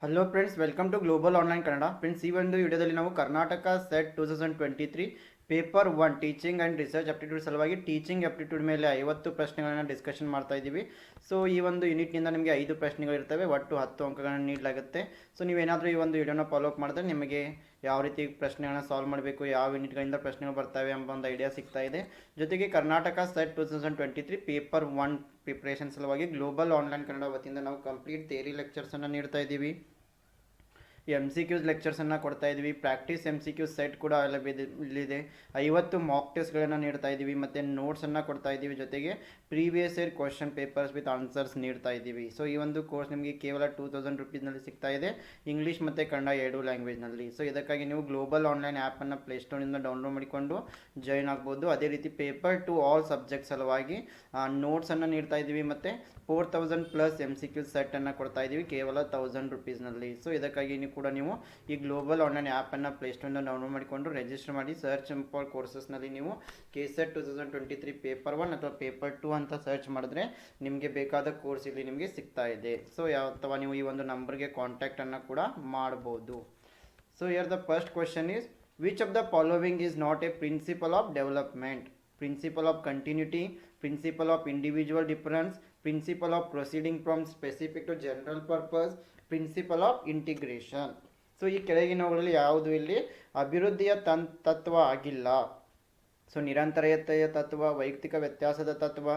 Hello friends, welcome to global online Kannada. Friends, ಈ ಒಂದು ವಿಡಿಯೋದಲ್ಲಿ ನಾವು Karnataka SET 2023 paper 1 teaching and research aptitude ಸಲುವಾಗಿ ಟೀಚಿಂಗ್ ಅಪ್ಟಿಟ್ಯೂಡ್ ಮೇಲೆ 50 ಪ್ರಶ್ನೆಗಳನ್ನು ಡಿಸ್ಕಷನ್ ಮಾಡ್ತಾ ಇದ್ದೀವಿ. ಸೊ ಈ ಒಂದು ಯೂನಿಟ್ನಿಂದ ನಿಮಗೆ 5 ಪ್ರಶ್ನೆಗಳಿರ್ತವೆ, ಒಟ್ಟು 10 ಅಂಕಗಳನ್ನು ನೀಡಲಾಗುತ್ತೆ. ಸೊ ನೀವೇನಾದರೂ ಈ ಒಂದು ವಿಡಿಯೋನ ಫಾಲೋ ಅಪ್ ಮಾಡಿದ್ರೆ ನಿಮಗೆ ಯಾವ ರೀತಿ ಪ್ರಶ್ನೆಗಳನ್ನ ಸಾಲ್ವ್ ಮಾಡಬೇಕು, ಯಾವ ಯೂನಿಟ್ಗಳಿಂದ ಪ್ರಶ್ನೆಗಳು ಬರ್ತವೆ ಎಂಬ ಒಂದು ಐಡಿಯಾ ಸಿಗ್ತಾ ಇದೆ. ಜೊತೆಗೆ ಕರ್ನಾಟಕ ಸೆಟ್ 2023 ಪೇಪರ್ 1 ಪ್ರಿಪ್ರೇಷನ್ ಸಲುವಾಗಿ ಗ್ಲೋಬಲ್ ಆನ್ಲೈನ್ ಕನ್ನಡ ವತಿಯಿಂದ ನಾವು ಕಂಪ್ಲೀಟ್ ಥಿಯರಿ ಲೆಕ್ಚರ್ಸನ್ನು ನೀಡ್ತಾ ಇದ್ದೀವಿ. MCQs ಲೆಕ್ಚರ್ಸನ್ನು ಕೊಡ್ತಾ ಇದ್ದೀವಿ. ಪ್ರಾಕ್ಟೀಸ್ MCQ ಸೆಟ್ ಕೂಡ ಇಲ್ಲಿದೆ. 50 ಮಾಕ್ ಟೆಸ್ಟ್ಗಳನ್ನು ನೀಡ್ತಾ ಇದ್ದೀವಿ ಮತ್ತು ನೋಟ್ಸನ್ನು ಕೊಡ್ತಾ ಇದ್ದೀವಿ. ಜೊತೆಗೆ previous year question papers with answers ನೀಡ್ತಾ ಇದ್ದೀವಿ. ಸೊ ಈ ಒಂದು ಕೋರ್ಸ್ ನಿಮಗೆ ಕೇವಲ 2000 ರುಪೀಸ್ನಲ್ಲಿ ಸಿಗ್ತಾ ಇದೆ, ಇಂಗ್ಲೀಷ್ ಮತ್ತು ಕನ್ನಡ ಎರಡು ಲ್ಯಾಂಗ್ವೇಜ್ನಲ್ಲಿ. ಸೊ ಇದಕ್ಕಾಗಿ ನೀವು ಗ್ಲೋಬಲ್ ಆನ್ಲೈನ್ ಆ್ಯಪನ್ನು ಪ್ಲೇಸ್ಟೋರಿಂದ ಡೌನ್ಲೋಡ್ ಮಾಡಿಕೊಂಡು ಜಾಯ್ನ್ ಆಗ್ಬೋದು. ಅದೇ ರೀತಿ ಪೇಪರ್ ಟು ಆಲ್ ಸಬ್ಜೆಕ್ಟ್ ಸಲುವಾಗಿ ನೋಟ್ಸನ್ನು ನೀಡ್ತಾ ಇದ್ದೀವಿ ಮತ್ತು 4000+ MCQ ಸೆಟ್ಟನ್ನು ಕೊಡ್ತಾ ಇದ್ದೀವಿ ಕೇವಲ 1000 ರುಪೀಸ್ನಲ್ಲಿ. ಸೊ ಇದಕ್ಕಾಗಿ ನೀವು ಈ ಗ್ಲೋಬಲ್ ಆನ್ಲೈನ್ ಆ್ಯಪನ್ನು ಪ್ಲೇಸ್ಟೋರಿಂದ ಡೌನ್ಲೋಡ್ ಮಾಡಿಕೊಂಡು ರಿಜಿಸ್ಟರ್ ಮಾಡಿ ಸರ್ಚ್ ಫಾರ್ ಕೋರ್ಸಸ್ನಲ್ಲಿ ನೀವು KSET 2023 ಪೇಪರ್ 1 ಅಥವಾ ಪೇಪರ್ 2 ಅಂತ ಸರ್ಚ್ ಮಾಡಿದ್ರೆ ನಿಮಗೆ ಬೇಕಾದ ಕೋರ್ಸ್ ಇಲ್ಲಿ ನಿಮಗೆ ಸಿಗ್ತಾ ಇದೆ. ಸೊ ಅಥವಾ ನೀವು ಈ ಒಂದು ನಂಬರ್ಗೆ ಕಾಂಟ್ಯಾಕ್ಟನ್ನು ಕೂಡ ಮಾಡ್ಬೋದು. So here the first question is, which of the following is not a principle of development? Principle of continuity, principle of individual difference, principle of proceeding from specific to general purpose, principle of integration. So ಈ ಕೆಳಗಿನವುಗಳಲ್ಲಿ ಯಾವುದು ಇಲ್ಲಿ ಅಭಿವೃದ್ಧಿಯ ತತ್ವ ಆಗಿಲ್ಲ? So ನಿರಂತರತೆಯ ತತ್ವ, ವೈಯಕ್ತಿಕ ವ್ಯತ್ಯಾಸದ ತತ್ವ,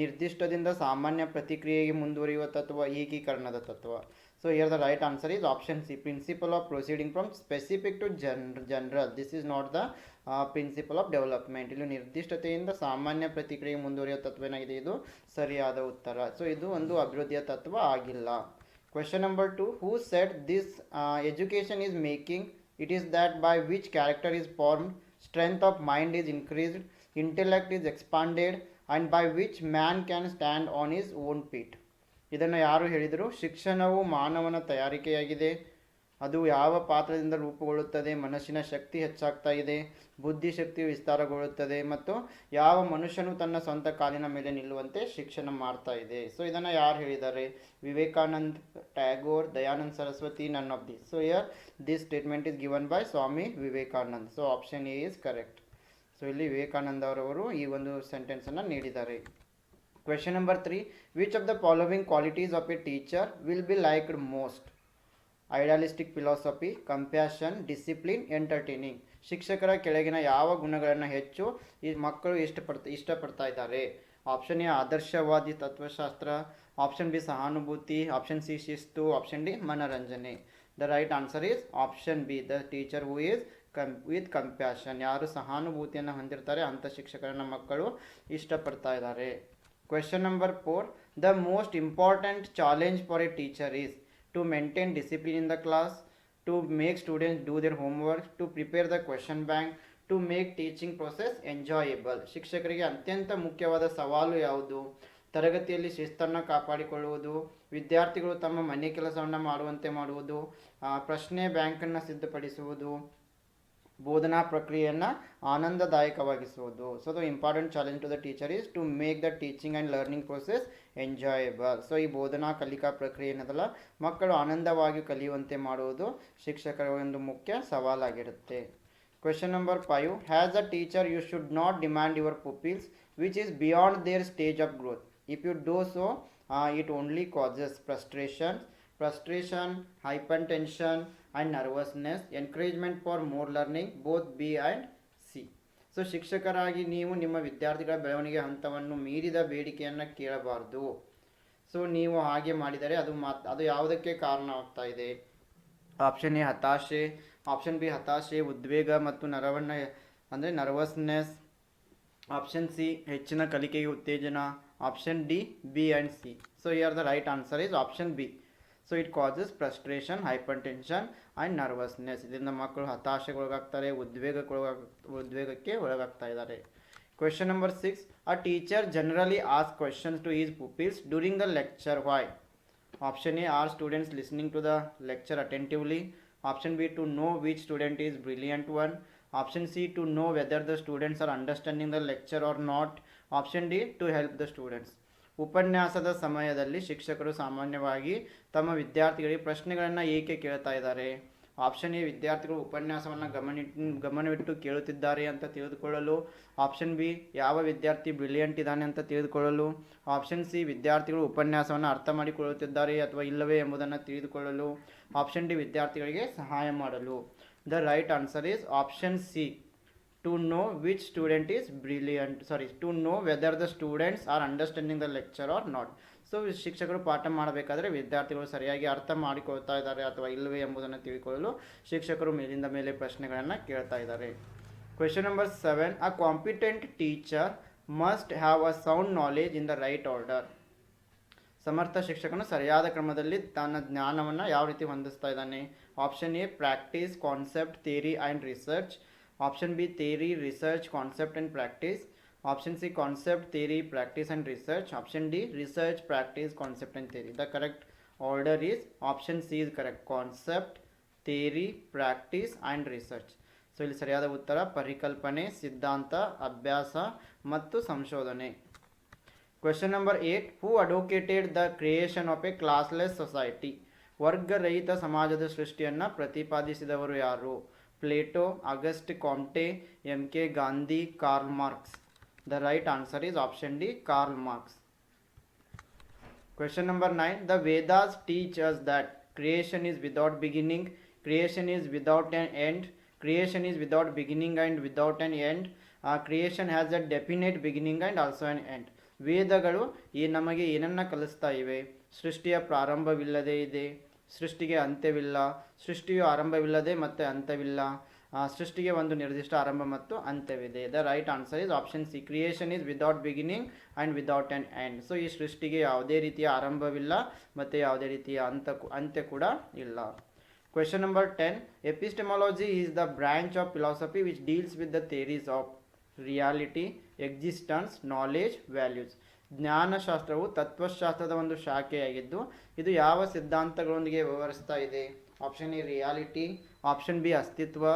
ನಿರ್ದಿಷ್ಟದಿಂದ ಸಾಮಾನ್ಯ ಪ್ರತಿಕ್ರಿಯೆಗೆ ಮುಂದುವರಿಯುವ ತತ್ವ, ಏಕೀಕರಣದ ತತ್ವ. So here the right answer is option C, principle of proceeding from specific to general. This is not the principle of development. ಇಲ್ಲಿ ನಿರ್ದಿಷ್ಟತೆಯಿಂದ ಸಾಮಾನ್ಯ ಪ್ರತಿಕ್ರಿಯೆಗೆ ಮುಂದುವರಿಯುವ ತತ್ವ ಏನಾಗಿದೆ, ಇದು ಸರಿಯಾದ ಉತ್ತರ. ಸೊ ಇದು ಒಂದು ಅಭಿವೃದ್ಧಿಯ ತತ್ವ ಆಗಿಲ್ಲ. Question number 2, who said this education is making? It is that by which character is formed, strength of mind is increased, intellect is expanded, and by which man can stand on his own feet. ಇದನ್ನು ಯಾರು ಹೇಳಿದರು? ಶಿಕ್ಷಣವು ಮಾನವನ ತಯಾರಿಕೆಯಾಗಿದೆ, ಅದು ಯಾವ ಪಾತ್ರದಿಂದ ರೂಪುಗೊಳ್ಳುತ್ತದೆ, ಮನಸ್ಸಿನ ಶಕ್ತಿ ಹೆಚ್ಚಾಗ್ತಾ ಇದೆ, ಬುದ್ಧಿಶಕ್ತಿಯು ವಿಸ್ತಾರಗೊಳ್ಳುತ್ತದೆ, ಮತ್ತು ಯಾವ ಮನುಷ್ಯನು ತನ್ನ ಸ್ವಂತ ಕಾಲಿನ ಮೇಲೆ ನಿಲ್ಲುವಂತೆ ಶಿಕ್ಷಣ ಮಾಡ್ತಾ ಇದೆ. ಸೊ ಇದನ್ನು ಯಾರು ಹೇಳಿದ್ದಾರೆ? Vivekanand, Tagore, Dayanand Saraswati, none of this. So here this statement is given by Swami Vivekanand. So option A is correct. So ಇಲ್ಲಿ ವಿವೇಕಾನಂದ ಅವರವರು ಈ ಒಂದು ಸೆಂಟೆನ್ಸನ್ನು ನೀಡಿದ್ದಾರೆ. Question number 3, which of the following qualities of a teacher will be liked most? Idealistic philosophy, compassion, discipline, entertaining. ಶಿಕ್ಷಕರ ಕೆಳಗಿನ ಯಾವ ಗುಣಗಳನ್ನು ಹೆಚ್ಚು ಈ ಮಕ್ಕಳು ಇಷ್ಟಪಡ್ತಾ ಇದ್ದಾರೆ? ಆಪ್ಷನ್ ಎ ಆದರ್ಶವಾದಿ ತತ್ವಶಾಸ್ತ್ರ, ಆಪ್ಷನ್ ಬಿ ಸಹಾನುಭೂತಿ, ಆಪ್ಷನ್ ಸಿ ಶಿಸ್ತು, ಆಪ್ಷನ್ ಡಿ ಮನರಂಜನೆ. The right answer is option B, the teacher who is with compassion. ಯಾರು ಸಹಾನುಭೂತಿಯನ್ನು ಹೊಂದಿರ್ತಾರೆ ಅಂಥ ಶಿಕ್ಷಕರನ್ನ ಮಕ್ಕಳು ಇಷ್ಟಪಡ್ತಾ ಇದ್ದಾರೆ. Question number 4, the most important challenge for A teacher is to maintain discipline in the class, to make students do their homework, to prepare the question bank, to make teaching process enjoyable. ಶಿಕ್ಷಕರಿಗೆ ಅತ್ಯಂತ ಮುಖ್ಯವಾದ ಸವಾಲು ಯಾವುದು? ತರಗತಿಯಲ್ಲಿ ಶಿಸ್ತನ್ನು ಕಾಪಾಡಿಕೊಳ್ಳುವುದು, ವಿದ್ಯಾರ್ಥಿಗಳು ತಮ್ಮ ಮನೆ ಕೆಲಸವನ್ನು ಮಾಡುವಂತೆ ಮಾಡುವುದು, ಪ್ರಶ್ನೆ ಬ್ಯಾಂಕನ್ನು ಸಿದ್ಧಪಡಿಸುವುದು, ಬೋಧನಾ ಪ್ರಕ್ರಿಯೆಯನ್ನು ಆನಂದದಾಯಕವಾಗಿಸುವುದು. So the important challenge to the teacher is to make the teaching and learning process enjoyable. So ಈ ಬೋಧನಾ ಕಲಿಕಾ ಪ್ರಕ್ರಿಯೆ ಏನದಲ್ಲ, ಮಕ್ಕಳು ಆನಂದವಾಗಿ ಕಲಿಯುವಂತೆ ಮಾಡುವುದು ಶಿಕ್ಷಕರ ಒಂದು ಮುಖ್ಯ ಸವಾಲಾಗಿರುತ್ತೆ. Question number 5, has a teacher you should not demand your pupils which is beyond their stage of growth. If you do so it only causes frustration, hypertension and nervousness, encouragement for more learning, both B and C. So ಶಿಕ್ಷಕರಾಗಿ ನೀವು ನಿಮ್ಮ ವಿದ್ಯಾರ್ಥಿಗಳ ಬೆಳವಣಿಗೆ ಹಂತವನ್ನು ಮೀರಿದ ಬೇಡಿಕೆಯನ್ನು ಕೇಳಬಾರ್ದು. So ನೀವು ಹಾಗೆ ಮಾಡಿದರೆ ಅದು ಯಾವುದಕ್ಕೆ ಕಾರಣವಾಗ್ತಾ ಇದೆ? ಆಪ್ಷನ್ ಎ ಹತಾಶೆ, ಆಪ್ಷನ್ ಬಿ ಹತಾಶೆ, ಉದ್ವೇಗ ಮತ್ತು ಅಂದರೆ ನರ್ವಸ್ನೆಸ್, ಆಪ್ಷನ್ ಸಿ ಹೆಚ್ಚಿನ ಕಲಿಕೆಗೆ ಉತ್ತೇಜನ, option D B and C. So here the right answer is option B. So it causes frustration, hypertension and nervousness. ಇದರಿಂದ ಮಕ್ಕಳು ಹತಾಶೆಗೊಳಗಾಗ್ತಾರೆ, ಉದ್ವೇಗಕ್ಕೆ ಒಳಗಾಗ್ತಾ ಇದ್ದಾರೆ. Question number 6, a teacher generally ask questions to his pupils during the lecture. Why? Option A, are students listening to the lecture attentively, option B, to know which student is brilliant one, option C, to know whether the students R understanding the lecture or not, option D, to help the students. ಉಪನ್ಯಾಸದ ಸಮಯದಲ್ಲಿ ಶಿಕ್ಷಕರು ಸಾಮಾನ್ಯವಾಗಿ ತಮ್ಮ ವಿದ್ಯಾರ್ಥಿಗಳಿಗೆ ಪ್ರಶ್ನೆಗಳನ್ನು ಏಕೆ ಕೇಳ್ತಾ ಇದ್ದಾರೆ? ಆಪ್ಷನ್ ಎ, ವಿದ್ಯಾರ್ಥಿಗಳು ಉಪನ್ಯಾಸವನ್ನು ಗಮನವಿಟ್ಟು ಕೇಳುತ್ತಿದ್ದಾರೆ ಅಂತ ತಿಳಿದುಕೊಳ್ಳಲು. ಆಪ್ಷನ್ ಬಿ, ಯಾವ ವಿದ್ಯಾರ್ಥಿ ಬ್ರಿಲಿಯಂಟ್ ಇದ್ದಾನೆ ಅಂತ ತಿಳಿದುಕೊಳ್ಳಲು. ಆಪ್ಷನ್ ಸಿ, ವಿದ್ಯಾರ್ಥಿಗಳು ಉಪನ್ಯಾಸವನ್ನು ಅರ್ಥ ಮಾಡಿಕೊಳ್ಳುತ್ತಿದ್ದಾರೆ ಅಥವಾ ಇಲ್ಲವೇ ಎಂಬುದನ್ನು ತಿಳಿದುಕೊಳ್ಳಲು. ಆಪ್ಷನ್ ಡಿ, ವಿದ್ಯಾರ್ಥಿಗಳಿಗೆ ಸಹಾಯ ಮಾಡಲು. The right answer is option C, to know which student is brilliant, to know whether the students are understanding the lecture or not. So ಶಿಕ್ಷಕರು ಪಾಠ ಮಾಡಬೇಕಾದ್ರೆ ವಿದ್ಯಾರ್ಥಿಗಳು ಸರಿಯಾಗಿ ಅರ್ಥ ಮಾಡಿಕೊಳ್ತಾ ಇದ್ದಾರೆ ಅಥವಾ ಇಲ್ಲವೇ ಎಂಬುದನ್ನು ತಿಳಿದುಕೊಳ್ಳಲು ಶಿಕ್ಷಕರು ಮೇಲಿಂದ ಮೇಲೆ ಪ್ರಶ್ನೆಗಳನ್ನು ಕೇಳ್ತಾ ಇದ್ದಾರೆ. Question number 7, a competent teacher must have a sound knowledge in the right order. ಸಮರ್ಥ ಶಿಕ್ಷಕನು ಸರಿಯಾದ ಕ್ರಮದಲ್ಲಿ ತನ್ನ ಜ್ಞಾನವನ್ನು ಯಾವ ರೀತಿ ಹೊಂದಿಸ್ತಾ ಇದ್ದಾನೆ? Option A, practice, concept, theory and research. Option B, theory, research, concept and practice. Option C, concept, theory, practice and research. Option D, research, practice, concept and theory. The correct order is option C is correct, concept, theory, practice and research. So ಇಲ್ಲಿ ಸರಿಯಾದ ಉತ್ತರ ಪರಿಕಲ್ಪನೆ, ಸಿದ್ಧಾಂತ, ಅಭ್ಯಾಸ ಮತ್ತು ಸಂಶೋಧನೆ. Question number 8, who advocated the creation of a classless society. ವರ್ಗರಹಿತ ಸಮಾಜದ ಸೃಷ್ಟಿಯನ್ನು ಪ್ರತಿಪಾದಿಸಿದವರು ಯಾರು? Plato, August Comte, M K Gandhi, Karl Marx. The right answer is option D, Karl Marx. Question number 9, the Vedas teach us that creation is without beginning, creation is without an end, creation is without beginning and without an end, creation has a definite beginning and also an end. ವೇದಗಳು ನಮಗೆ ಏನನ್ನ ಕಲಿಸ್ತಾ ಇವೆ? ಸೃಷ್ಟಿಯ ಪ್ರಾರಂಭವಿಲ್ಲದೆ ಇದೆ, ಸೃಷ್ಟಿಗೆ ಅಂತ್ಯವಿಲ್ಲ, ಸೃಷ್ಟಿಯು ಆರಂಭವಿಲ್ಲದೆ ಮತ್ತು ಅಂತ್ಯವಿಲ್ಲ, ಸೃಷ್ಟಿಗೆ ಒಂದು ನಿರ್ದಿಷ್ಟ ಆರಂಭ ಮತ್ತು ಅಂತ್ಯವಿದೆ. The right answer is option C, creation is without beginning and without an end. So ಈ ಸೃಷ್ಟಿಗೆ ಯಾವುದೇ ರೀತಿಯ ಆರಂಭವಿಲ್ಲ ಮತ್ತು ಯಾವುದೇ ರೀತಿಯ ಅಂತ್ಯ ಕೂಡ ಇಲ್ಲ. Question number 10, epistemology is the branch of philosophy which deals with the theories of reality, existence, knowledge, values. ಜ್ಞಾನಶಾಸ್ತ್ರವು ತತ್ವಶಾಸ್ತ್ರದ ಒಂದು ಶಾಖೆಯಾಗಿದ್ದು ಇದು ಯಾವ ಸಿದ್ಧಾಂತಗಳೊಂದಿಗೆ ವ್ಯವಹರಿಸ್ತಾ ಇದೆ? Option A, reality. Option B, ಅಸ್ತಿತ್ವ.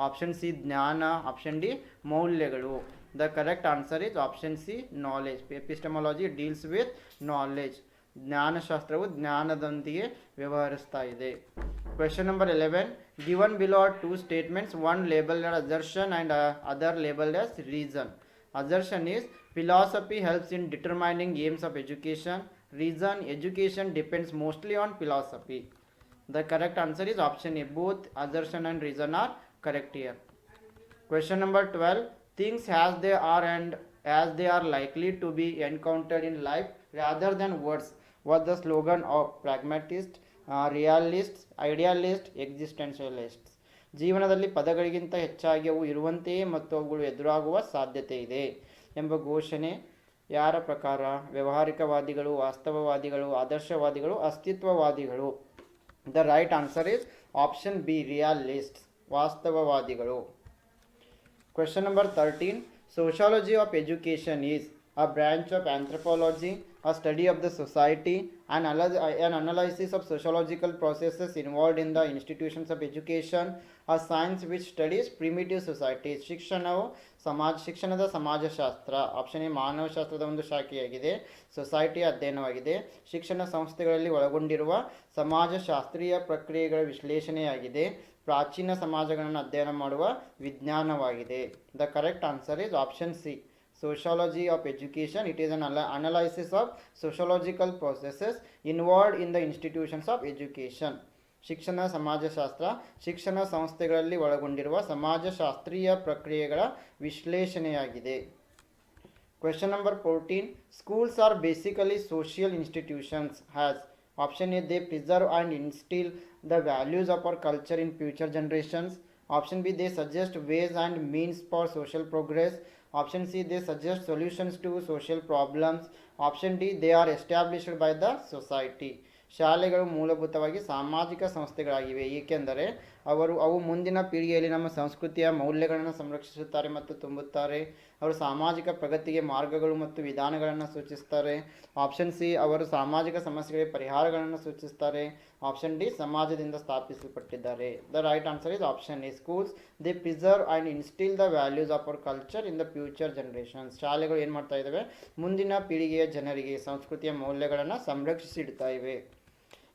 ಆಪ್ಷನ್ ಸಿ, ಜ್ಞಾನ. ಆಪ್ಷನ್ ಡಿ, ಮೌಲ್ಯಗಳು. The correct answer is option C, knowledge. Epistemology deals with knowledge. ಜ್ಞಾನಶಾಸ್ತ್ರವು ಜ್ಞಾನದೊಂದಿಗೆ ವ್ಯವಹರಿಸ್ತಾ ಇದೆ. Question number 11, given below are two statements, one labelled as assertion and other labelled as reason. Assertion is philosophy helps in determining aims of education. Reason, education depends mostly on philosophy. The correct answer is option A. Both assertion and reason are correct here. Question number 12, things as they are and as they are likely to be encountered in life rather than words was the slogan of pragmatists, realists, idealists, existentialists. ಜೀವನದಲ್ಲಿ ಪದಗಳಿಗಿಂತ ಹೆಚ್ಚಾಗಿ ಅವು ಇರುವಂತೆಯೇ ಮತ್ತು ಅವುಗಳು ಎದುರಾಗುವ ಸಾಧ್ಯತೆ ಇದೆ ಎಂಬ ಘೋಷಣೆ ಯಾರ ಪ್ರಕಾರ? ವ್ಯಾವಹಾರಿಕವಾದಿಗಳು, ವಾಸ್ತವವಾದಿಗಳು, ಆದರ್ಶವಾದಿಗಳು, ಅಸ್ತಿತ್ವವಾದಿಗಳು. The right answer is option B, realists, ವಾಸ್ತವವಾದಿಗಳು. Question number 13, sociology of education is a branch of anthropology, a study of the society, an analysis of sociological processes involved in the institutions of education, a science which studies primitive societies. ಶಿಕ್ಷಣದ ಸಮಾಜಶಾಸ್ತ್ರ. Option A, ಮಾನವಶಾಸ್ತ್ರದ ಒಂದು ಶಾಖೆಯಾಗಿದೆ. ಸೊಸೈಟಿಯ ಅಧ್ಯಯನವಾಗಿದೆ. ಶಿಕ್ಷಣ ಸಂಸ್ಥೆಗಳಲ್ಲಿ ಒಳಗೊಂಡಿರುವ ಸಮಾಜಶಾಸ್ತ್ರೀಯ ಪ್ರಕ್ರಿಯೆಗಳ ವಿಶ್ಲೇಷಣೆಯಾಗಿದೆ. ಪ್ರಾಚೀನ ಸಮಾಜಗಳನ್ನು ಅಧ್ಯಯನ ಮಾಡುವ ವಿಜ್ಞಾನವಾಗಿದೆ. The correct answer is option C, sociology of education. It is an analysis of sociological processes involved in the institutions of education. ಶಿಕ್ಷಣ ಸಮಾಜಶಾಸ್ತ್ರ ಶಿಕ್ಷಣ ಸಂಸ್ಥೆಗಳಲ್ಲಿ ಒಳಗೊಂಡಿರುವ ಸಮಾಜಶಾಸ್ತ್ರೀಯ ಪ್ರಕ್ರಿಯೆಗಳ ವಿಶ್ಲೇಷಣೆಯಾಗಿದೆ. Question number 14, schools are basically social institutions as option A, they preserve and instill the values of our culture in future generations. Option B, they suggest ways and means for social progress. Option C, they suggest solutions to social problems. Option D, they are established by the society. ಶಾಲೆಗಳು ಮೂಲಭೂತವಾಗಿ ಸಾಮಾಜಿಕ ಸಂಸ್ಥೆಗಳಾಗಿವೆ, ಏಕೆಂದರೆ ಅವು ಮುಂದಿನ ಪೀಳಿಗೆಯಲ್ಲಿ ನಮ್ಮ ಸಂಸ್ಕೃತಿಯ ಮೌಲ್ಯಗಳನ್ನು ಸಂರಕ್ಷಿಸುತ್ತಾರೆ ಮತ್ತು ತುಂಬುತ್ತಾರೆ. ಅವರು ಸಾಮಾಜಿಕ ಪ್ರಗತಿಗೆ ಮಾರ್ಗಗಳು ಮತ್ತು ವಿಧಾನಗಳನ್ನು ಸೂಚಿಸುತ್ತಾರೆ. ಆಪ್ಷನ್ ಸಿ, ಅವರು ಸಾಮಾಜಿಕ ಸಮಸ್ಯೆಗಳಿಗೆ ಪರಿಹಾರಗಳನ್ನು ಸೂಚಿಸುತ್ತಾರೆ. ಆಪ್ಷನ್ ಡಿ ಸಮಾಜದಿಂದ ಸ್ಥಾಪಿಸಲ್ಪಟ್ಟಿದ್ದಾರೆ. The right answer is option A schools they preserve and instil the values of our culture in the future generations. ಶಾಲೆಗಳು ಏನು ಮಾಡ್ತಾ ಇದ್ದಾವೆ, ಮುಂದಿನ ಪೀಳಿಗೆಯ ಜನರಿಗೆ ಸಂಸ್ಕೃತಿಯ ಮೌಲ್ಯಗಳನ್ನು ಸಂರಕ್ಷಿಸಿಡ್ತಾ ಇವೆ.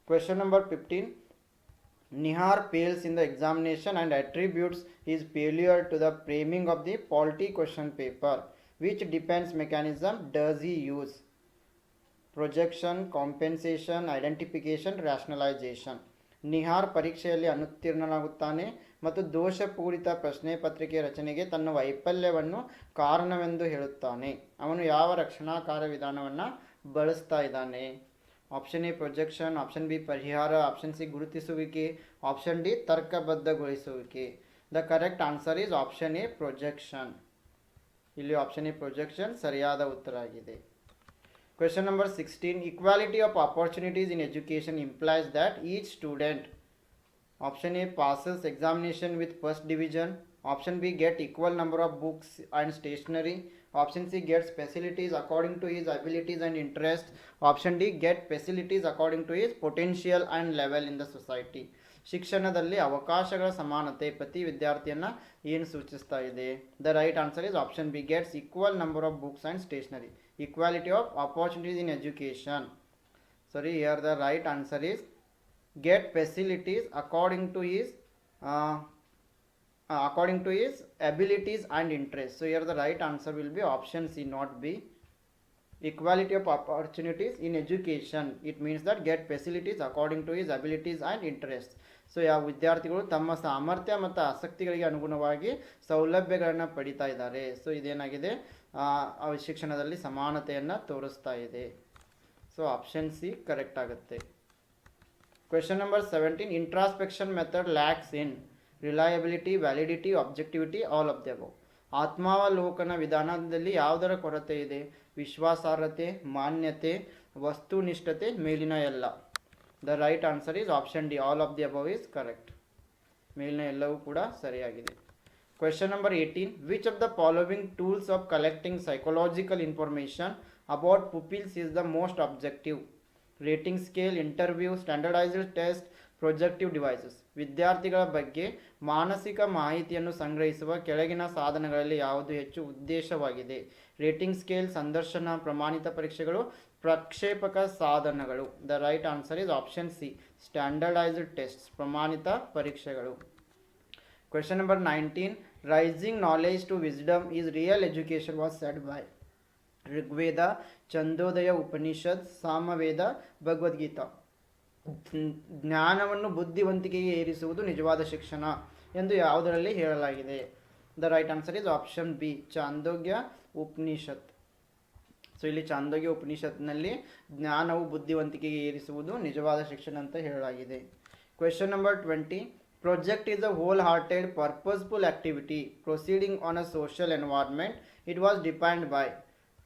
Question number 15. Nihar fails in the examination and attributes his failure to the framing of the polity question paper. Which defense mechanism does he use? Projection, compensation, identification, rationalization. Nihar ಪರೀಕ್ಷೆಯಲ್ಲಿ ಅನುತ್ತೀರ್ಣನಾಗುತ್ತಾನೆ ಮತ್ತು ದೋಷಪೂರಿತ ಪ್ರಶ್ನೆ ಪತ್ರಿಕೆ ರಚನೆಗೆ ತನ್ನ ವೈಫಲ್ಯವನ್ನು ಕಾರಣವೆಂದು ಹೇಳುತ್ತಾನೆ. ಅವನು ಯಾವ ರಕ್ಷಣಾ ಕಾರ್ಯವಿಧಾನವನ್ನು ಬಳಸ್ತಾ ಇದ್ದಾನೆ? Option A projection, option B ಪರಿಹಾರ, ಆಪ್ಷನ್ ಸಿ ಗುರುತಿಸುವಿಕೆ, ಆಪ್ಷನ್ ಡಿ ತರ್ಕಬದ್ಧಗೊಳಿಸುವಿಕೆ. The correct answer is option A projection. ಇಲ್ಲಿ ಆಪ್ಷನ್ ಎ ಪ್ರೊಜೆಕ್ಷನ್ ಸರಿಯಾದ ಉತ್ತರ ಆಗಿದೆ. Question number 16. Equality of opportunities in education implies that each student, option A, passes examination with first division, option B, get equal number of books and stationery, option C, gets facilities according to his abilities and interest, option D, get facilities according to his potential and level in the society. ಶಿಕ್ಷಣದಲ್ಲಿ ಅವಕಾಶಗಳ ಸಮಾನತೆ ಪ್ರತಿ ವಿದ್ಯಾರ್ಥಿಯನ್ನು ಏನು ಸೂಚಿಸ್ತಾ ಇದೆ? The right answer is option B, gets equal number of books and stationery. Equality of opportunities in education. Sorry, here the right answer is get facilities according to his abilities and interests. So here the right answer will be option C, not B. Equality of opportunities in education, it means that get facilities according to his abilities and interests. So ಯಾವ ವಿದ್ಯಾರ್ಥಿಗಳು ತಮ್ಮ ಸಾಮರ್ಥ್ಯ ಮತ್ತು ಆಸಕ್ತಿಗಳಿಗೆ ಅನುಗುಣವಾಗಿ ಸೌಲಭ್ಯಗಳನ್ನು ಪಡಿತಾ ಇದ್ದಾರೆ. So ಇದೇನಾಗಿದೆ, ಶಿಕ್ಷಣದಲ್ಲಿ ಸಮಾನತೆಯನ್ನು ತೋರಿಸ್ತಾ ಇದೆ. ಸೊ ಆಪ್ಷನ್ ಸಿ ಕರೆಕ್ಟ್ ಆಗುತ್ತೆ. Question number 17. Introspection method lakhs in reliability, validity, objectivity, all of the above. ಆತ್ಮಾವಲೋಕನ ವಿಧಾನದಲ್ಲಿ ಯಾವುದರ ಕೊರತೆ ಇದೆ? ವಿಶ್ವಾಸಾರ್ಹತೆ, ಮಾನ್ಯತೆ, ವಸ್ತುನಿಷ್ಠತೆ, ಮೇಲಿನ ಎಲ್ಲ. The right answer is option D, all of the above is correct. ಮೇಲಿನ ಎಲ್ಲವೂ ಕೂಡ ಸರಿಯಾಗಿದೆ. Question number 18. Which of the following tools of collecting psychological information about pupils is the most objective? Rating scale, interview, standardised test, projective devices. ವಿದ್ಯಾರ್ಥಿಗಳ ಬಗ್ಗೆ ಮಾನಸಿಕ ಮಾಹಿತಿಯನ್ನು ಸಂಗ್ರಹಿಸುವ ಕೆಳಗಿನ ಸಾಧನಗಳಲ್ಲಿ ಯಾವುದು ಹೆಚ್ಚು ಉದ್ದೇಶವಾಗಿದೆ? ರೇಟಿಂಗ್ ಸ್ಕೇಲ್, ಸಂದರ್ಶನ, ಪ್ರಮಾಣಿತ ಪರೀಕ್ಷೆಗಳು, ಪ್ರಕ್ಷೇಪಕ ಸಾಧನಗಳು. The right answer is option C, standardised tests, ಪ್ರಮಾಣಿತ ಪರೀಕ್ಷೆಗಳು. Question number 19. Rising knowledge to wisdom is real education was shed by Rigveda, ಚಂದೋದಯ Upanishad, Samaveda, Bhagavad Gita. ಜ್ಞಾನವನ್ನು ಬುದ್ಧಿವಂತಿಕೆಗೆ ಏರಿಸುವುದು ನಿಜವಾದ ಶಿಕ್ಷಣ ಎಂದು ಯಾವುದರಲ್ಲಿ ಹೇಳಲಾಗಿದೆ? The right answer is option B, Chandogya Upanishad. So ಇಲ್ಲಿ ಚಾಂದೋಗ್ಯ ಉಪನಿಷತ್ನಲ್ಲಿ ಜ್ಞಾನವು ಬುದ್ಧಿವಂತಿಕೆಗೆ ಏರಿಸುವುದು ನಿಜವಾದ ಶಿಕ್ಷಣ ಅಂತ ಹೇಳಲಾಗಿದೆ. Question number 20. Project is a whole hearted purposeful activity proceeding on a social environment. It was defined by.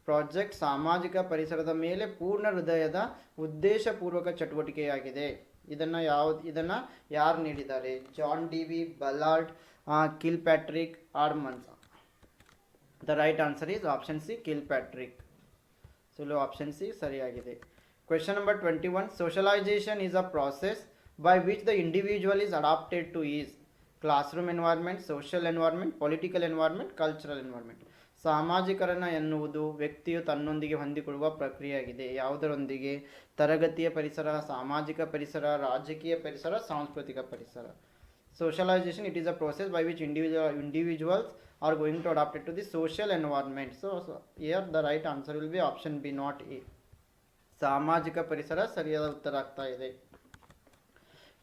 Project ಸಾಮಾಜಿಕ ಪರಿಸರದ ಮೇಲೆ ಪೂರ್ಣ ಹೃದಯದ ಉದ್ದೇಶಪೂರ್ವಕ ಚಟುವಟಿಕೆಯಾಗಿದೆ. ಇದನ್ನು ಯಾರು ನೀಡಿದ್ದಾರೆ? John Dewey, Ballard, Kilpatrick, Adamson. The right answer is option C, Kilpatrick. So option C ಸರಿಯಾಗಿದೆ. Question number 21. Socialisation is a process by which the individual is adapted to his classroom environment, social environment, political environment, cultural environment. ಸಾಮಾಜಿಕರಣ ಎನ್ನುವುದು ವ್ಯಕ್ತಿಯು ತನ್ನೊಂದಿಗೆ ಹೊಂದಿಕೊಳ್ಳುವ ಪ್ರಕ್ರಿಯೆಯಾಗಿದೆ. ಯಾವುದರೊಂದಿಗೆ? ತರಗತಿಯ ಪರಿಸರ, ಸಾಮಾಜಿಕ ಪರಿಸರ, ರಾಜಕೀಯ ಪರಿಸರ, ಸಾಂಸ್ಕೃತಿಕ ಪರಿಸರ. Socialization, it is a process by which individuals are going to adapt it to the social environment. So here the right answer will be option B, not A. ಸಾಮಾಜಿಕ ಪರಿಸರ ಸರಿಯಾದ ಉತ್ತರ ಆಗ್ತಾ ಇದೆ.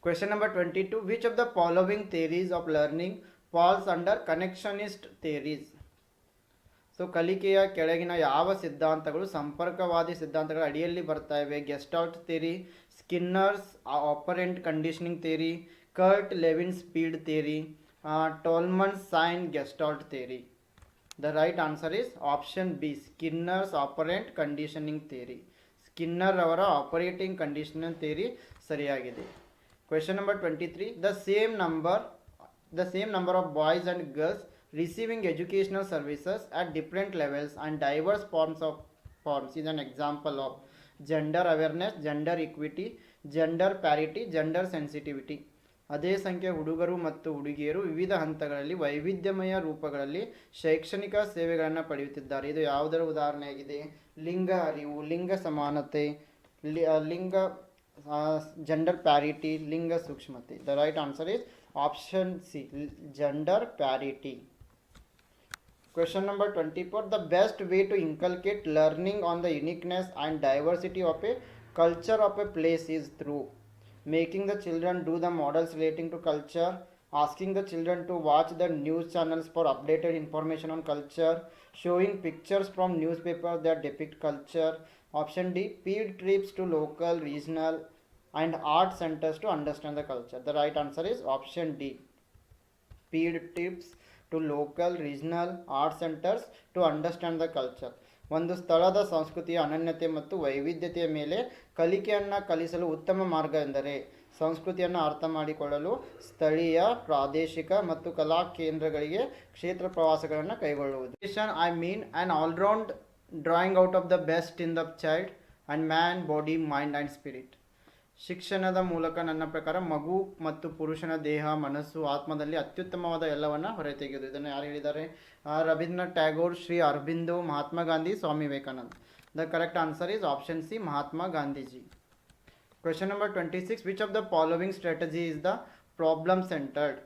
Question number 22. Which of the following theories of learning falls under connectionist theories? So ಕಲಿಕೆಯ ಕೆಳಗಿನ ಯಾವ ಸಿದ್ಧಾಂತಗಳು ಸಂಪರ್ಕವಾದಿ ಸಿದ್ಧಾಂತಗಳ ಅಡಿಯಲ್ಲಿ ಬರ್ತಾ ಇವೆ? Gestalt theory, Skinner's operant conditioning theory, Kurt Lewin ಸ್ಪೀಡ್ theory, Tolman's sign Gestalt theory. The right answer is option B, Skinner's operant conditioning theory. Skinner ಅವರ ಆಪರೇಟಿಂಗ್ ಕಂಡೀಷನಿಂಗ್ ಥಿಯರಿ ಸರಿಯಾಗಿದೆ. Question number 23. The same number of boys and girls receiving educational services at different levels and diverse forms is an example of gender awareness, gender equity, gender parity, gender sensitivity. ಅದೇ ಸಂಖ್ಯೆ ಹುಡುಗರು ಮತ್ತು ಹುಡುಗಿಯರು ವಿವಿಧ ಹಂತಗಳಲ್ಲಿ ವೈವಿಧ್ಯಮಯ ರೂಪಗಳಲ್ಲಿ ಶೈಕ್ಷಣಿಕ ಸೇವೆಗಳನ್ನು ಪಡೆಯುತ್ತಿದ್ದಾರೆ. ಇದು ಯಾವುದರ ಉದಾಹರಣೆಯಾಗಿದೆ? ಲಿಂಗ ಅರಿವು, ಲಿಂಗ ಸಮಾನತೆ, ಲಿಂಗ ಜೆಂಡರ್ ಪ್ಯಾರಿಟಿ, ಲಿಂಗ ಸೂಕ್ಷ್ಮತೆ. The right answer is option C, gender parity. Question number 24. The best way to inculcate learning on the uniqueness and diversity of a culture of a place is through making the children do the models relating to culture, asking the children to watch the news channels for updated information on culture, showing pictures from newspapers that depict culture. Option D, field trips to local, regional and art centers to understand the culture. The right answer is option D, field trips to local, regional, art centers to understand the culture. ಒಂದು ಸ್ಥಳದ ಸಂಸ್ಕೃತಿಯ ಅನನ್ಯತೆ ಮತ್ತು ವೈವಿಧ್ಯತೆಯ ಮೇಲೆ ಕಲಿಕೆಯನ್ನು ಕಲಿಸಲು ಉತ್ತಮ ಮಾರ್ಗ ಎಂದರೆ ಸಂಸ್ಕೃತಿಯನ್ನು ಅರ್ಥ ಮಾಡಿಕೊಳ್ಳಲು ಸ್ಥಳೀಯ, ಪ್ರಾದೇಶಿಕ ಮತ್ತು ಕಲಾ ಕೇಂದ್ರಗಳಿಗೆ ಕ್ಷೇತ್ರ ಪ್ರವಾಸಗಳನ್ನು ಕೈಗೊಳ್ಳುವುದು. I mean on all-round drawing out of the best in the child and man, body, mind and spirit. ಶಿಕ್ಷಣದ ಮೂಲಕ ನನ್ನ ಪ್ರಕಾರ ಮಗು ಮತ್ತು ಪುರುಷನ ದೇಹ, ಮನಸ್ಸು, ಆತ್ಮದಲ್ಲಿ ಅತ್ಯುತ್ತಮವಾದ ಎಲ್ಲವನ್ನು ಹೊರತೆಗೆಯುವುದು. ಇದನ್ನು ಯಾರು ಹೇಳಿದ್ದಾರೆ? Rabindranath Tagore, Shri Aurobindo, Mahatma Gandhi, Swami Vivekananda. The correct answer is option C, Mahatma Gandhiji. Question number 26. Which of the following strategy is the problem centred?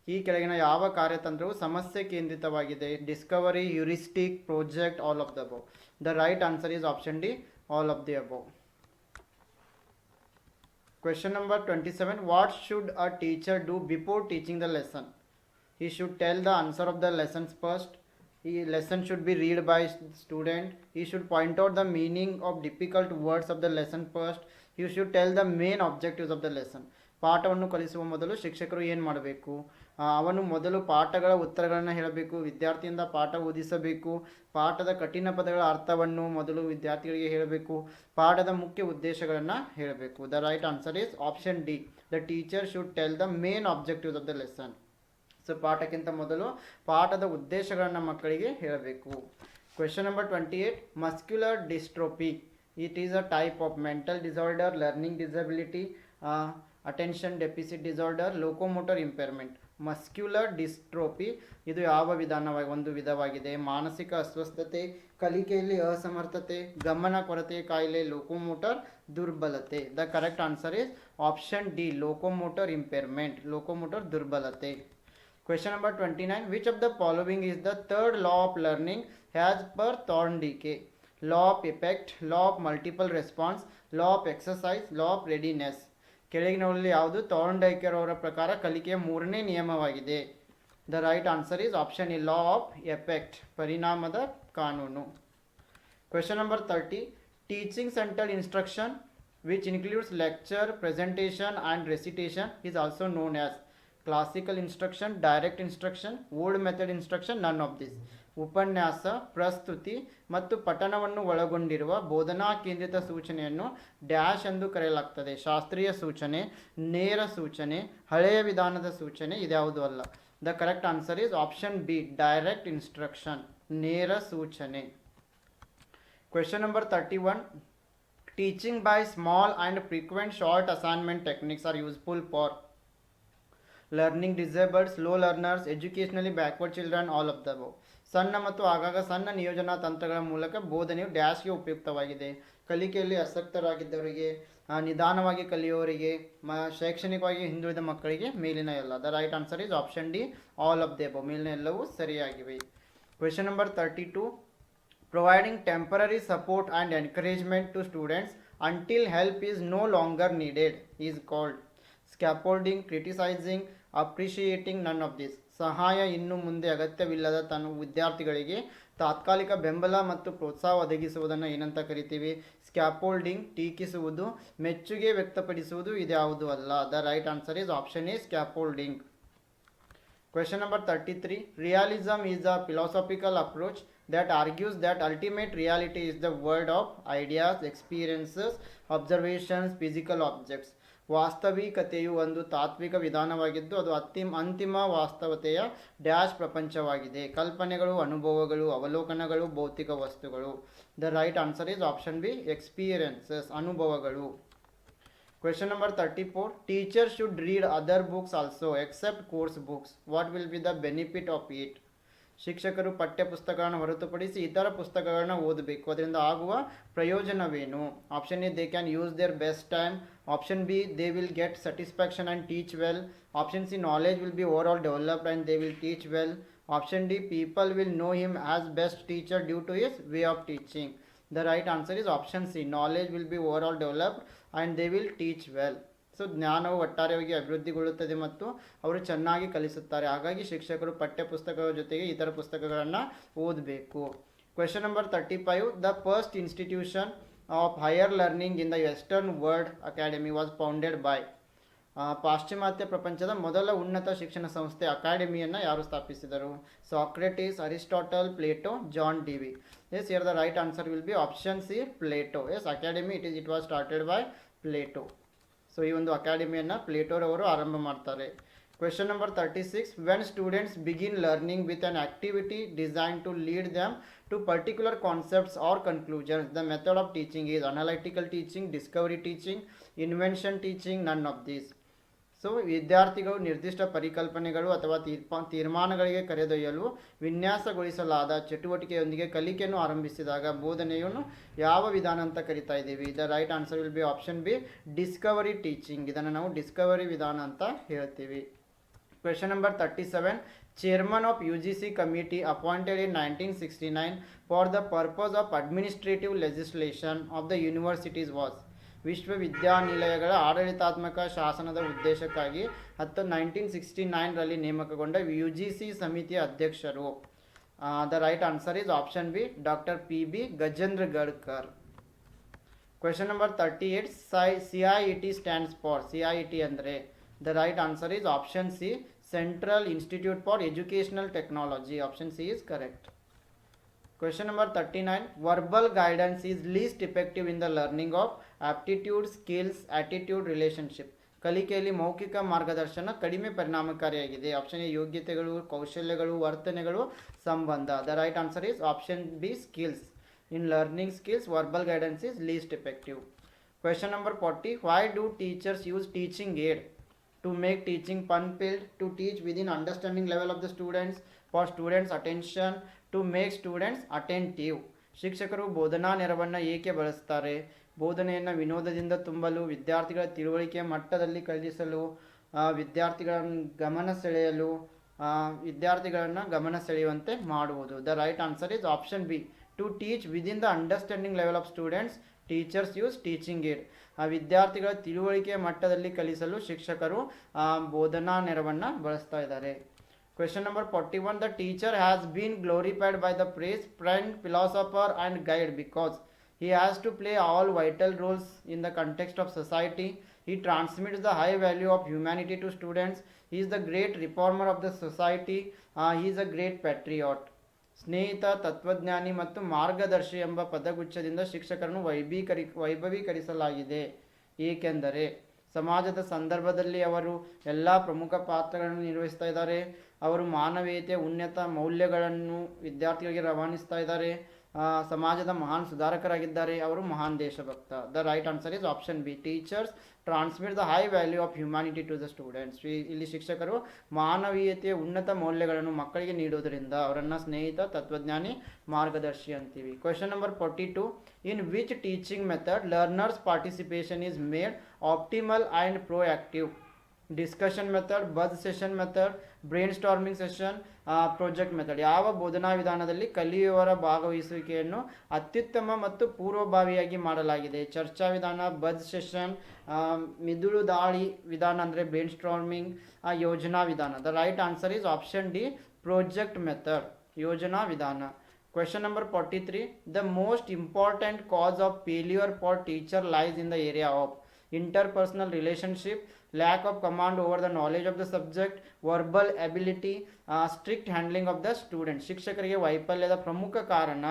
ಈ ಕೆಳಗಿನ ಯಾವ ಕಾರ್ಯತಂತ್ರವು ಸಮಸ್ಯೆ ಕೇಂದ್ರಿತವಾಗಿದೆ? Discovery, heuristic, project, all of the above. The right answer is option D, all of the above. Question number 27. What should a teacher do before teaching the lesson? He should tell the answer of the lessons first. Lesson should be read by student. He should point out the meaning of difficult words of the lesson first. He should tell the main objectives of the lesson. ಪಾಠವನ್ನು ಕಲಿಸುವ ಮೊದಲು ಶಿಕ್ಷಕರು ಏನು ಮಾಡಬೇಕು? ಅವನು ಮೊದಲು ಪಾಠಗಳ ಉತ್ತರಗಳನ್ನು ಹೇಳಬೇಕು, ವಿದ್ಯಾರ್ಥಿಯಿಂದ ಪಾಠ ಓದಿಸಬೇಕು, ಪಾಠದ ಕಠಿಣ ಪದಗಳ ಅರ್ಥವನ್ನು ಮೊದಲು ವಿದ್ಯಾರ್ಥಿಗಳಿಗೆ ಹೇಳಬೇಕು, ಪಾಠದ ಮುಖ್ಯ ಉದ್ದೇಶಗಳನ್ನು ಹೇಳಬೇಕು. The right answer is option D, the teacher should tell the main objectives of the lesson. So ಪಾಠಕ್ಕಿಂತ ಮೊದಲು ಪಾಠದ ಉದ್ದೇಶಗಳನ್ನು ಮಕ್ಕಳಿಗೆ ಹೇಳಬೇಕು. Question number 28. Muscular dystrophy. It is a type of mental disorder, learning disability, attention deficit disorder, locomotor impairment. Muscular dystrophy ಇದು ಯಾವ ಒಂದು ವಿಧವಾಗಿದೆ? ಮಾನಸಿಕ ಅಸ್ವಸ್ಥತೆ, ಕಲಿಕೆಯಲ್ಲಿ ಅಸಮರ್ಥತೆ, ಗಮನ ಕೊರತೆ ಕಾಯಿಲೆ, ಲೋಕೋಮೋಟರ್ ದುರ್ಬಲತೆ. The correct answer is option D, locomotor impairment, locomotor ದುರ್ಬಲತೆ. Question number 29. Which of the following is the third law of learning as per Thorndike? Law of effect, law of multiple response, law of exercise, law of readiness. ಕೆಳಗಿನವುಗಳಲ್ಲಿ ಯಾವುದು ಥಾರ್ನ್ಡೈಕರ್ ಅವರ ಪ್ರಕಾರ ಕಲಿಕೆಯ ಮೂರನೇ ನಿಯಮವಾಗಿದೆ? The right answer is option A, law of effect, ಪರಿಣಾಮದ ಕಾನೂನು. Question number 30. Teaching centred instruction which includes lecture, presentation and recitation is also known as classical instruction, direct instruction, old method instruction, none of this. ಉಪನ್ಯಾಸ, ಪ್ರಸ್ತುತಿ ಮತ್ತು ಪಠಣವನ್ನು ಒಳಗೊಂಡಿರುವ ಬೋಧನಾ ಕೇಂದ್ರಿತ ಸೂಚನೆಯನ್ನು dash ಎಂದು ಕರೆಯಲಾಗ್ತದೆ. ಶಾಸ್ತ್ರೀಯ ಸೂಚನೆ, ನೇರ ಸೂಚನೆ, ಹಳೆಯ ವಿಧಾನದ ಸೂಚನೆ ಇದ್ಯಾವುದು ಅಲ್ಲ. The correct answer is option B, direct instruction, ನೇರ ಸೂಚನೆ. Question number 31. Teaching by small and frequent short assignment techniques are useful for learning disabled, slow learners, educationally backward children, all of the above. ಸಣ್ಣ ಮತ್ತು ಆಗಾಗ ಸಣ್ಣ ನಿಯೋಜನಾ ತಂತ್ರಗಳ ಮೂಲಕ ಬೋಧನೆಯು ಡ್ಯಾಶ್ಗೆ ಉಪಯುಕ್ತವಾಗಿದೆ. ಕಲಿಕೆಯಲ್ಲಿ ಆಸಕ್ತರಾಗಿದ್ದವರಿಗೆ, ನಿಧಾನವಾಗಿ ಕಲಿಯುವವರಿಗೆ, ಶೈಕ್ಷಣಿಕವಾಗಿ ಹಿಂದುಳಿದ ಮಕ್ಕಳಿಗೆ, ಮೇಲಿನ ಎಲ್ಲ. The right answer is option D, all of the above, ಮೇಲಿನ ಎಲ್ಲವೂ ಸರಿಯಾಗಿವೆ. Question number 32. Providing temporary support and encouragement to students until help is no longer needed is called scaffolding, criticizing, appreciating, none of this. ಸಹಾಯ ಇನ್ನು ಮುಂದೆ ಅಗತ್ಯವಿಲ್ಲದ ತನ್ನ ವಿದ್ಯಾರ್ಥಿಗಳಿಗೆ ತಾತ್ಕಾಲಿಕ ಬೆಂಬಲ ಮತ್ತು ಪ್ರೋತ್ಸಾಹ ಒದಗಿಸುವುದನ್ನು ಏನಂತ ಕರಿತೀವಿ? ಸ್ಕ್ಯಾಫೋಲ್ಡಿಂಗ್, ಟೀಕಿಸುವುದು, ಮೆಚ್ಚುಗೆ ವ್ಯಕ್ತಪಡಿಸುವುದು ಇದ್ಯಾವುದು ಅಲ್ಲ. The right answer is option A, scaffolding. Question number 33. Realism is a philosophical approach that argues that ultimate reality is the world of ideas, experiences, observations, physical objects. ವಾಸ್ತವಿಕತೆಯು ಒಂದು ತಾತ್ವಿಕ ವಿಧಾನವಾಗಿದ್ದು ಅದು ಅಂತಿಮ ವಾಸ್ತವತೆಯ ಡ್ಯಾಶ್ ಪ್ರಪಂಚವಾಗಿದೆ. ಕಲ್ಪನೆಗಳು, ಅನುಭವಗಳು, ಅವಲೋಕನಗಳು, ಭೌತಿಕ ವಸ್ತುಗಳು. The right answer is option B, experiences, ಅನುಭವಗಳು. Question number 34. Teachers should read other books also except course books. What will be the benefit of it? ಶಿಕ್ಷಕರು ಪಠ್ಯ ಪುಸ್ತಕಗಳನ್ನು ಹೊರತುಪಡಿಸಿ ಇತರ ಪುಸ್ತಕಗಳನ್ನ ಓದಬೇಕು, ಅದರಿಂದ ಆಗುವ ಪ್ರಯೋಜನವೇನು? Option A, they can use their best time. Option B, they will get satisfaction and teach well. Option C, knowledge will be overall developed and they will teach well. Option D, people will know him as best teacher due to his way of teaching. The right answer is option C. Knowledge will be overall developed and they will teach well. So ಜ್ಞಾನವು ಒಟ್ಟಾರೆಯಾಗಿ ಅಭಿವೃದ್ಧಿಗೊಳ್ಳುತ್ತದೆ ಮತ್ತು ಅವರು ಚೆನ್ನಾಗಿ ಕಲಿಸುತ್ತಾರೆ. ಹಾಗಾಗಿ ಶಿಕ್ಷಕರು ಪಠ್ಯ ಪುಸ್ತಕಗಳ ಜೊತೆಗೆ ಇತರ ಪುಸ್ತಕಗಳನ್ನು ಓದಬೇಕು. Question number 35. The first institution of higher learning in the western world academy was founded by. ಪಾಶ್ಚಿಮಾತ್ಯ ಪ್ರಪಂಚದ ಮೊದಲ ಉನ್ನತ ಶಿಕ್ಷಣ ಸಂಸ್ಥೆ ಅಕಾಡೆಮಿಯನ್ನು ಯಾರು ಸ್ಥಾಪಿಸಿದರು? Socrates, Aristotle, Plato, John Dewey. Yes, here the right answer will be option C, Plato. Yes, academy it was started by Plato. So ಈ ಒಂದು ಅಕಾಡೆಮಿಯನ್ನು ಪ್ಲೇಟೋರವರು ಆರಂಭ ಮಾಡ್ತಾರೆ. Question number 36. When students begin learning with an activity designed to lead them to particular concepts or conclusions, the method of teaching is analytical teaching, discovery teaching, invention teaching, none of these. So ವಿದ್ಯಾರ್ಥಿಗಳು ನಿರ್ದಿಷ್ಟ ಪರಿಕಲ್ಪನೆಗಳು ಅಥವಾ ತೀರ್ಮಾನಗಳಿಗೆ ಕರೆದೊಯ್ಯಲು ವಿನ್ಯಾಸಗೊಳಿಸಲಾದ ಚಟುವಟಿಕೆಯೊಂದಿಗೆ ಕಲಿಕೆಯನ್ನು ಆರಂಭಿಸಿದಾಗ ಬೋಧನೆಯನ್ನು ಯಾವ ವಿಧಾನ ಅಂತ ಕರಿತಾ ಇದ್ದೀವಿ? The right answer will be option B, Discovery teaching. ಇದನ್ನು ನಾವು ಡಿಸ್ಕವರಿ ವಿಧಾನ ಅಂತ ಹೇಳ್ತೀವಿ. Question number 37. Chairman of UGC committee appointed in 1969 for the purpose of administrative legislation of the universities was. ವಿಶ್ವವಿದ್ಯಾನಿಲಯಗಳ ಆಡಳಿತಾತ್ಮಕ ಶಾಸನದ ಉದ್ದೇಶಕ್ಕಾಗಿ 1969ರಲ್ಲಿ ನೇಮಕಗೊಂಡ UGC ಸಮಿತಿಯ ಅಧ್ಯಕ್ಷರು. The right answer is option B, doctor PB Gajendra Gadkar. Question number 38. CIET stands for. CIET ಅಂದರೆ? The right answer is option C, central institute for educational technology. Option C is correct. Question number 39. Verbal guidance is least effective in the learning of aptitude, skills, attitude, relationship. ಕಲಿಕೆಯಲ್ಲಿ ಮೌಖಿಕ ಮಾರ್ಗದರ್ಶನ ಕಡಿಮೆ ಪರಿಣಾಮಕಾರಿಯಾಗಿದೆ. Option A, ಯೋಗ್ಯತೆಗಳು, ಕೌಶಲ್ಯಗಳು, ವರ್ತನೆಗಳು, ಸಂಬಂಧ. The right answer is option B, skills. In learning skills, verbal guidance is list effective. Question number 40. Why do teachers use teaching aid? To make teaching fun-filled, to teach within understanding level of the students, for students' attention, to make students attentive. ಶಿಕ್ಷಕರು ಬೋಧನಾ ನೆರವನ್ನು ಏಕೆ ಬಳಸ್ತಾರೆ? ಬೋಧನೆಯನ್ನು ವಿನೋದದಿಂದ ತುಂಬಲು, ವಿದ್ಯಾರ್ಥಿಗಳ ತಿಳುವಳಿಕೆ ಮಟ್ಟದಲ್ಲಿ ಕಲಿಸಲು, ವಿದ್ಯಾರ್ಥಿಗಳನ್ನು ಗಮನ ಸೆಳೆಯುವಂತೆ ಮಾಡುವುದು. The right answer is option B, to teach within the understanding level of students, teachers use teaching aid. ವಿದ್ಯಾರ್ಥಿಗಳ ತಿಳುವಳಿಕೆ ಮಟ್ಟದಲ್ಲಿ ಕಲಿಸಲು ಶಿಕ್ಷಕರು ಬೋಧನಾ ನೆರವನ್ನು ಬಳಸ್ತಾ ಇದ್ದಾರೆ. Question number 41. The teacher has been glorified by the praise, friend, philosopher and guide because he has to play all vital roles in the context of society. He transmits the high value of humanity to students. He is the great reformer of the society. He is a great patriot. ಸ್ನೇಹಿತ, ತತ್ವಜ್ಞಾನಿ ಮತ್ತು ಮಾರ್ಗದರ್ಶಿ ಎಂಬ ಪದಗುಚ್ಛದಿಂದ ಶಿಕ್ಷಕರನ್ನು ವೈಭವೀಕರಿಸಲಾಗಿದೆ. ಏಕೆಂದರೆ ಸಮಾಜದ ಸಂದರ್ಭದಲ್ಲಿ ಅವರು ಎಲ್ಲ ಪ್ರಮುಖ ಪಾತ್ರಗಳನ್ನು ನಿರ್ವಹಿಸ್ತಾ ಇದ್ದಾರೆ. ಅವರು ಮಾನವೀಯತೆ, ಉನ್ನತ ಮೌಲ್ಯಗಳನ್ನು ವಿದ್ಯಾರ್ಥಿಗಳಿಗೆ ರವಾನಿಸ್ತಾ ಇದ್ದಾರೆ. ಸಮಾಜದ ಮಹಾನ್ ಸುಧಾರಕರಾಗಿದ್ದಾರೆ. ಅವರು ಮಹಾನ್ ದೇಶಭಕ್ತ. The right answer is option B, teachers transmit the high value of humanity to the students. ಇಲ್ಲಿ ಶಿಕ್ಷಕರು ಮಾನವೀಯತೆಯ ಉನ್ನತ ಮೌಲ್ಯಗಳನ್ನು ಮಕ್ಕಳಿಗೆ ನೀಡುವುದರಿಂದ ಅವರನ್ನು ಸ್ನೇಹಿತ, ತತ್ವಜ್ಞಾನಿ, ಮಾರ್ಗದರ್ಶಿ ಅಂತೀವಿ. Question number 42. In which teaching method learners participation is made optimal and proactive? Discussion method, buzz session method, brain storming session, project method. ಯಾವ ಬೋಧನಾ ವಿಧಾನದಲ್ಲಿ ಕಲಿಯುವವರ ಭಾಗವಹಿಸುವಿಕೆಯನ್ನು ಅತ್ಯುತ್ತಮ ಮತ್ತು ಪೂರ್ವಭಾವಿಯಾಗಿ ಮಾಡಲಾಗಿದೆ? ಚರ್ಚಾ ವಿಧಾನ, ಬಜ್ ಸೆಷನ್, ಮಿದುಳು ದಾಳಿ ವಿಧಾನ ಅಂದರೆ ಬ್ರೈನ್ ಸ್ಟಾರ್ಮಿಂಗ್, ಯೋಜನಾ ವಿಧಾನ. The right answer is option D, project method, ಯೋಜನಾ ವಿಧಾನ. Question number 43. The most important cause of failure for teacher lies in the area of interpersonal relationship, lack of command over the knowledge of the subject, verbal ability, strict handling of the student. ಶಿಕ್ಷಕರಿಗೆ ವೈಫಲ್ಯದ ಪ್ರಮುಖ ಕಾರಣ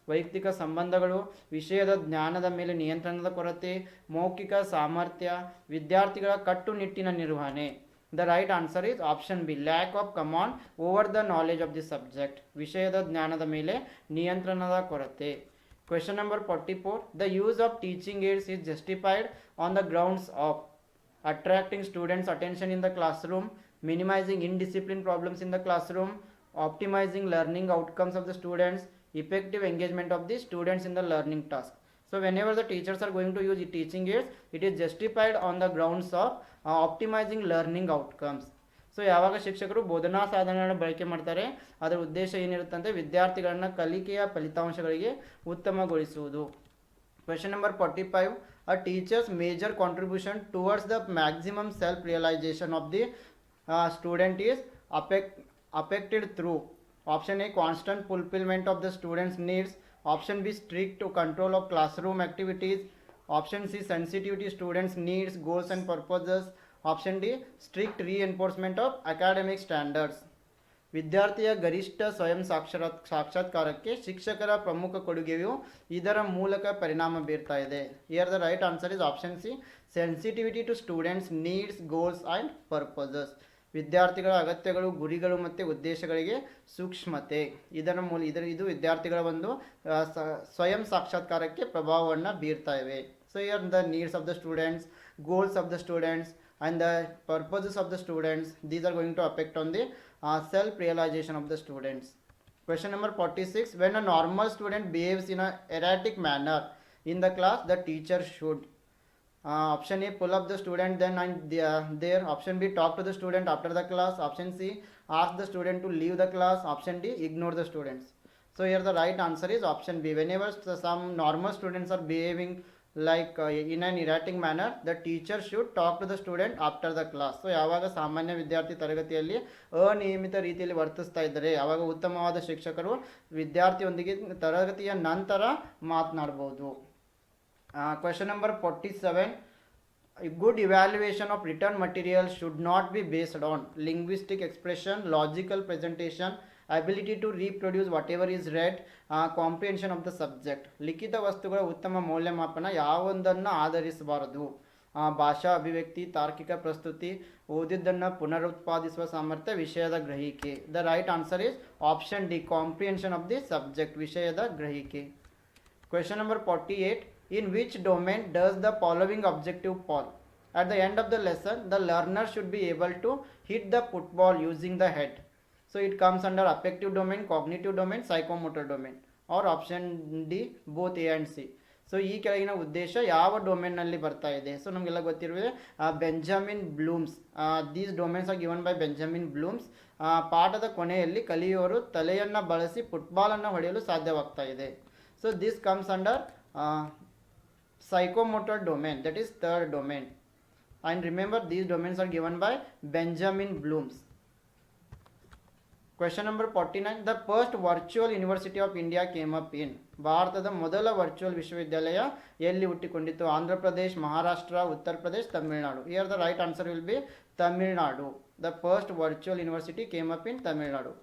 ವೈಯಕ್ತಿಕ ಸಂಬಂಧಗಳು, ವಿಷಯದ ಜ್ಞಾನದ ಮೇಲೆ ನಿಯಂತ್ರಣದ ಕೊರತೆ, ಮೌಖಿಕ ಸಾಮರ್ಥ್ಯ, ವಿದ್ಯಾರ್ಥಿಗಳ ಕಟ್ಟುನಿಟ್ಟಿನ ನಿರ್ವಹಣೆ. The right answer is option B, lack of command over the knowledge of the subject. ವಿಷಯದ ಜ್ಞಾನದ ಮೇಲೆ ನಿಯಂತ್ರಣದ ಕೊರತೆ. Question number 44. The use of teaching aids is justified on the grounds of attracting students' attention in the classroom, minimizing indiscipline problems in the classroom, optimizing learning outcomes of the students, effective engagement of the students in the learning task. So whenever the teachers are going to use teaching aids, it is justified on the grounds of optimizing learning outcomes. So ಯಾವಾಗ ಶಿಕ್ಷಕರು ಬೋಧನಾ ಸಾಧನಗಳನ್ನು ಬಳಕೆ ಮಾಡ್ತಾರೆ ಅದರ ಉದ್ದೇಶ ಏನಿರುತ್ತಂತೆ ವಿದ್ಯಾರ್ಥಿಗಳನ್ನ ಕಲಿಕೆಯ ಫಲಿತಾಂಶಗಳಿಗೆ ಉತ್ತಮಗೊಳಿಸುವುದು. Question number 45. A teacher's major contribution towards the maximum self-realization of the student is affected through option A, constant fulfillment of the student's needs, option B, strict control of classroom activities, option C, sensitivity to students' needs, goals and purposes, option D, strict reinforcement of academic standards. ವಿದ್ಯಾರ್ಥಿಯ ಗರಿಷ್ಠ ಸ್ವಯಂ ಸಾಕ್ಷಾತ್ಕಾರಕ್ಕೆ ಶಿಕ್ಷಕರ ಪ್ರಮುಖ ಕೊಡುಗೆಯು ಇದರ ಮೂಲಕ ಪರಿಣಾಮ ಬೀರ್ತಾ ಇದೆ. Here the right answer is option C, sensitivity to students needs, goals and purposes. ವಿದ್ಯಾರ್ಥಿಗಳ ಅಗತ್ಯಗಳು, ಗುರಿಗಳು ಮತ್ತು ಉದ್ದೇಶಗಳಿಗೆ ಸೂಕ್ಷ್ಮತೆ, ಇದು ವಿದ್ಯಾರ್ಥಿಗಳ ಒಂದು ಸ್ವಯಂ ಸಾಕ್ಷಾತ್ಕಾರಕ್ಕೆ ಪ್ರಭಾವವನ್ನು ಬೀರ್ತಾ ಇವೆ. So here the needs of the students, goals of the students and the purposes of the students, these are going to affect on the self-realization of the students. Question number 46. When a normal student behaves in a erratic manner in the class, the teacher should option A, pull up the student then and there, option B, talk to the student after the class, option C, ask the student to leave the class, option D, ignore the students. So here the right answer is option B. Whenever some normal students are behaving like in an erratic manner, the teacher should talk to the student after the class. So ಯಾವಾಗ ಸಾಮಾನ್ಯ ವಿದ್ಯಾರ್ಥಿ ತರಗತಿಯಲ್ಲಿ ಅನಿಯಮಿತ ರೀತಿಯಲ್ಲಿ ವರ್ತಿಸ್ತಾ ಇದ್ದರೆ ಆವಾಗ ಉತ್ತಮವಾದ ಶಿಕ್ಷಕರು ವಿದ್ಯಾರ್ಥಿಯೊಂದಿಗೆ ತರಗತಿಯ ನಂತರ ಮಾತನಾಡಬಹುದು. Question number 47. A good evaluation of written material should not be based on linguistic expression, logical presentation, ability to reproduce whatever is read, comprehension of the subject. ಲಿಖಿತ ವಸ್ತುಗಳ ಉತ್ತಮ ಮೌಲ್ಯಮಾಪನ ಯಾವೊಂದನ್ನು ಆಧರಿಸಬಾರದು. ಭಾಷಾ ಅಭಿವ್ಯಕ್ತಿ, ತಾರ್ಕಿಕ ಪ್ರಸ್ತುತಿ, ಓದಿದ್ದನ್ನು ಪುನರುತ್ಪಾದಿಸುವ ಸಾಮರ್ಥ್ಯ, ವಿಷಯದ ಗ್ರಹಿಕೆ. The right answer is option D, comprehension of the subject, ವಿಷಯದ ಗ್ರಹಿಕೆ. Question number 48. In which domain does the following objective fall? At the end of the lesson, the learner should be able to hit the football using the head. So it comes under affective domain, cognitive domain, psychomotor domain, or option D, both A and C. So ಈ ಕೆಳಗಿನ ಉದ್ದೇಶ ಯಾವ ಡೊಮೇನ್ನಲ್ಲಿ ಬರ್ತಾ ಇದೆ? So ನಮಗೆಲ್ಲ ಗೊತ್ತಿರುವೆ Benjamin Bloom's, these domains are given by Benjamin Bloom's. ಪಾಠದ ಕೊನೆಯಲ್ಲಿ ಕಲಿಯುವವರು ತಲೆಯನ್ನು ಬಳಸಿ ಫುಟ್ಬಾಲನ್ನು ಹೊಡೆಯಲು ಸಾಧ್ಯವಾಗ್ತಾ ಇದೆ. So this comes under psychomotor domain, that is third domain, and remember these domains are given by Benjamin Blooms. Question number 49. The first virtual university of India came up in. ಭಾರತದ ಮೊದಲ ವರ್ಚುವಲ್ ವಿಶ್ವವಿದ್ಯಾಲಯ ಎಲ್ಲಿ ಹುಟ್ಟಿಕೊಂಡಿತು? Andhra Pradesh, Maharashtra, Uttar Pradesh, Tamil Nadu. Here the right answer will be Tamil Nadu. The first virtual university came up in Tamil Nadu.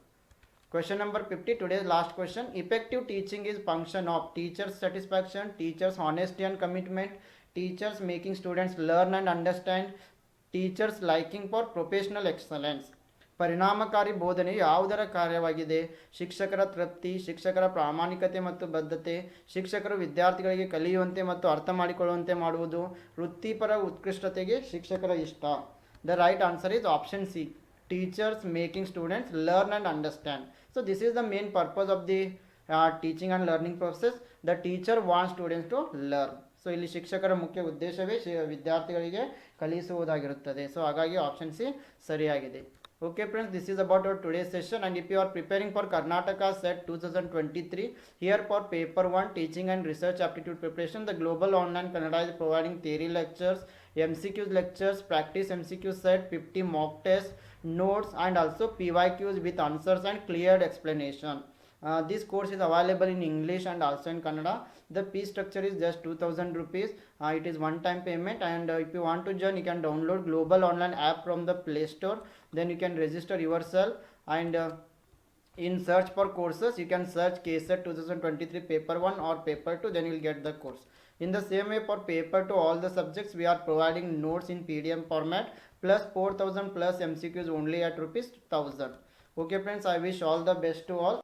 Question number 50, today's last question. Effective teaching is function of teachers' satisfaction, teachers' honesty and commitment, teachers making students learn and understand, teachers liking for professional excellence. ಪರಿಣಾಮಕಾರಿ ಬೋಧನೆ ಯಾವುದರ ಕಾರ್ಯವಾಗಿದೆ? ಶಿಕ್ಷಕರ ತೃಪ್ತಿ, ಶಿಕ್ಷಕರ ಪ್ರಾಮಾಣಿಕತೆ ಮತ್ತು ಬದ್ಧತೆ, ಶಿಕ್ಷಕರು ವಿದ್ಯಾರ್ಥಿಗಳಿಗೆ ಕಲಿಯುವಂತೆ ಮತ್ತು ಅರ್ಥ ಮಾಡಿಕೊಳ್ಳುವಂತೆ ಮಾಡುವುದು, ವೃತ್ತಿಪರ ಉತ್ಕೃಷ್ಟತೆಗೆ ಶಿಕ್ಷಕರ ಇಷ್ಟ. The right answer is option C, teachers making students learn and understand. So this is the main purpose of the teaching and learning process. The teacher wants students to learn. So ಇಲ್ಲಿ ಶಿಕ್ಷಕರ ಮುಖ್ಯ ಉದ್ದೇಶವೇ ವಿದ್ಯಾರ್ಥಿಗಳಿಗೆ ಕಲಿಸುವುದಾಗಿರುತ್ತದೆ. So ಹಾಗಾಗಿ option C ಸರಿಯಾಗಿದೆ. Okay friends, this is about our today's session, and if you are preparing for Karnataka SET 2023, here for paper 1 teaching and research aptitude preparation, the Global Online Kannada is providing theory lectures, MCQs lectures, practice MCQ set, 50 mock tests, notes, and also PYQs with answers and cleared explanation. This course is available in English and also in Kannada. The fee structure is just 2000 rupees. It is one time payment, and if you want to join, you can download Global Online app from the Play Store. Then you can register yourself, and in search for courses you can search KSET 2023 paper 1 or paper 2, then you will get the course. In the same way, for paper 2 all the subjects we are providing notes in PDF format plus 4000 plus MCQs only at rupees 1000. Okay friends, I wish all the best to all.